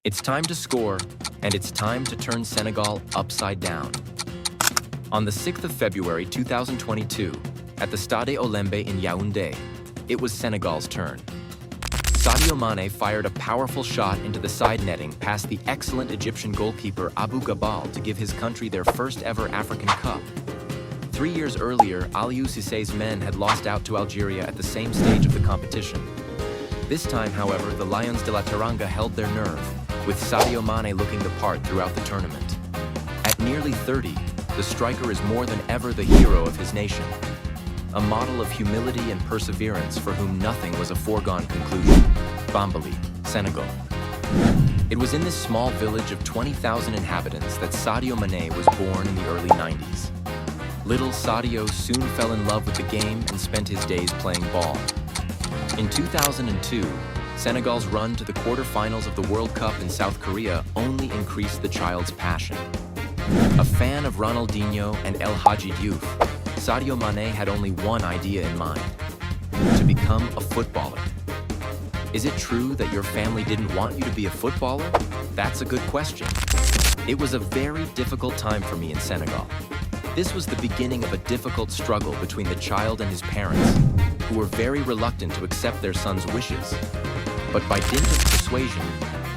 It's time to score, and it's time to turn Senegal upside down. On the 6th of February 2022, at the Stade Olembe in Yaoundé, it was Senegal's turn. Sadio Mane fired a powerful shot into the side netting past the excellent Egyptian goalkeeper Abou Gabal to give his country their first ever African Cup. 3 years earlier, Aliou Cissé's men had lost out to Algeria at the same stage of the competition. This time, however, the Lions de la Teranga held their nerve, with Sadio Mane looking the part throughout the tournament. At nearly 30, the striker is more than ever the hero of his nation. A model of humility and perseverance for whom nothing was a foregone conclusion. Bambali, Senegal. It was in this small village of 20,000 inhabitants that Sadio Mane was born in the early 90s. Little Sadio soon fell in love with the game and spent his days playing ball. In 2002, Senegal's run to the quarterfinals of the World Cup in South Korea only increased the child's passion. A fan of Ronaldinho and El Hadji Diouf, Sadio Mane had only one idea in mind: to become a footballer. Is it true that your family didn't want you to be a footballer? That's a good question. It was a very difficult time for me in Senegal. This was the beginning of a difficult struggle between the child and his parents, who were very reluctant to accept their son's wishes. But by dint of persuasion,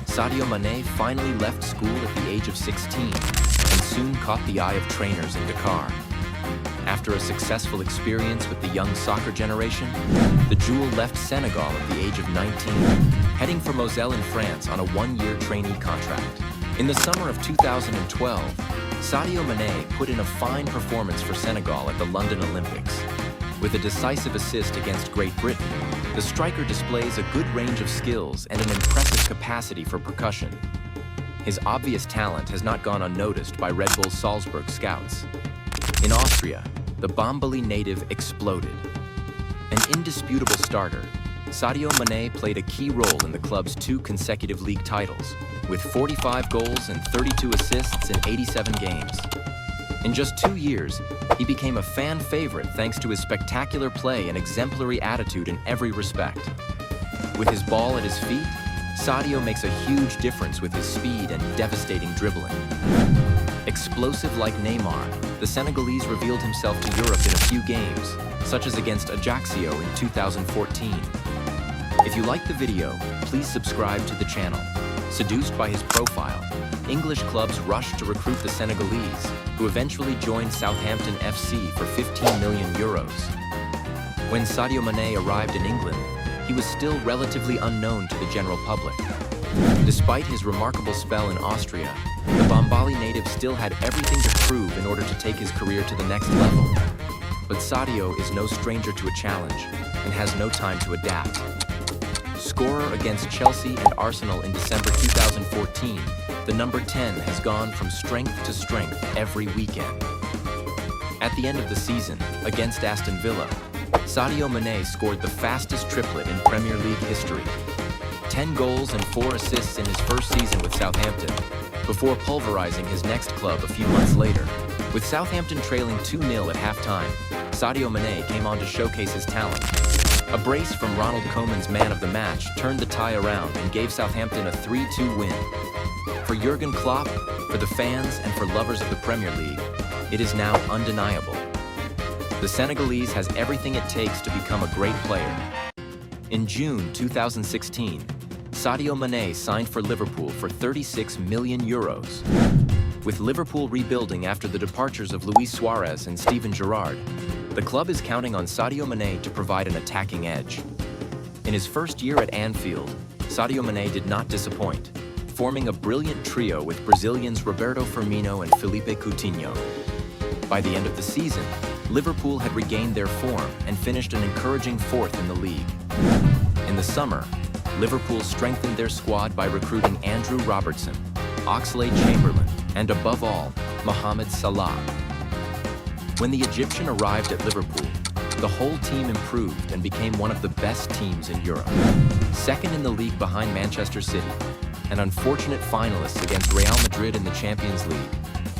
Sadio Mane finally left school at the age of 16 and soon caught the eye of trainers in Dakar. After a successful experience with the young soccer generation, the Jewel left Senegal at the age of 19, heading for Moselle in France on a one-year trainee contract. In the summer of 2012, Sadio Mane put in a fine performance for Senegal at the London Olympics. With a decisive assist against Great Britain, the striker displays a good range of skills and an impressive capacity for percussion. His obvious talent has not gone unnoticed by Red Bull Salzburg scouts. In Austria, the Bambali native exploded. An indisputable starter, Sadio Mane played a key role in the club's 2 consecutive league titles, with 45 goals and 32 assists in 87 games. In just 2 years, he became a fan favorite thanks to his spectacular play and exemplary attitude in every respect. With his ball at his feet, Sadio makes a huge difference with his speed and devastating dribbling. Explosive like Neymar, the Senegalese revealed himself to Europe in a few games, such as against Ajaccio in 2014. If you like the video, please subscribe to the channel. Seduced by his profile, English clubs rushed to recruit the Senegalese, who eventually joined Southampton FC for €15 million. When Sadio Mane arrived in England, he was still relatively unknown to the general public. Despite his remarkable spell in Austria, the Bambali native still had everything to prove in order to take his career to the next level. But Sadio is no stranger to a challenge and has no time to adapt. Scorer against Chelsea and Arsenal in December 2014, the number 10 has gone from strength to strength every weekend. At the end of the season, against Aston Villa, Sadio Mane scored the fastest triplet in Premier League history. 10 goals and 4 assists in his first season with Southampton, before pulverizing his next club a few months later. With Southampton trailing 2-0 at halftime, Sadio Mane came on to showcase his talent. A brace from Ronald Koeman's man of the match turned the tie around and gave Southampton a 3-2 win. For Jurgen Klopp, for the fans, and for lovers of the Premier League, it is now undeniable. The Senegalese has everything it takes to become a great player. In June 2016, Sadio Mane signed for Liverpool for €36 million. With Liverpool rebuilding after the departures of Luis Suarez and Steven Gerrard, the club is counting on Sadio Mane to provide an attacking edge. In his first year at Anfield, Sadio Mane did not disappoint, forming a brilliant trio with Brazilians Roberto Firmino and Felipe Coutinho. By the end of the season, Liverpool had regained their form and finished an encouraging 4th in the league. In the summer, Liverpool strengthened their squad by recruiting Andrew Robertson, Oxlade-Chamberlain, and above all, Mohamed Salah. When the Egyptian arrived at Liverpool, the whole team improved and became one of the best teams in Europe. Second in the league behind Manchester City, and unfortunate finalists against Real Madrid in the Champions League,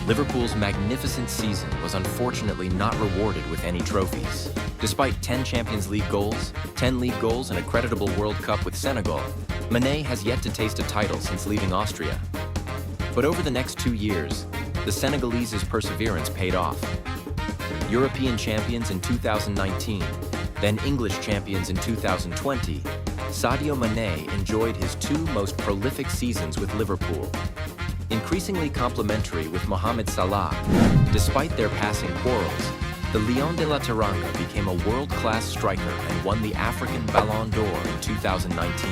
Liverpool's magnificent season was unfortunately not rewarded with any trophies. Despite 10 Champions League goals, 10 league goals, and a creditable World Cup with Senegal, Mané has yet to taste a title since leaving Austria. But over the next 2 years, the Senegalese's perseverance paid off. European champions in 2019, then English champions in 2020, Sadio Mané enjoyed his 2 most prolific seasons with Liverpool. Increasingly complementary with Mohamed Salah, despite their passing quarrels, the Lion de la Teranga became a world-class striker and won the African Ballon d'Or in 2019.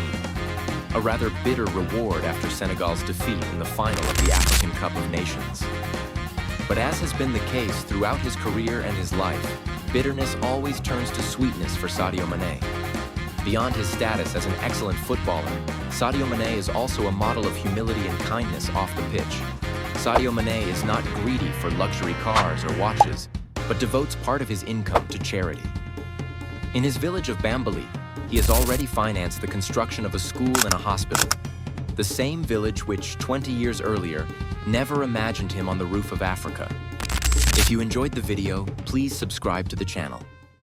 A rather bitter reward after Senegal's defeat in the final of the African Cup of Nations. But as has been the case throughout his career and his life, bitterness always turns to sweetness for Sadio Mané. Beyond his status as an excellent footballer, Sadio Mané is also a model of humility and kindness off the pitch. Sadio Mané is not greedy for luxury cars or watches, but devotes part of his income to charity. In his village of Bambali, he has already financed the construction of a school and a hospital, the same village which 20 years earlier never imagined him on the roof of Africa. If you enjoyed the video, please subscribe to the channel.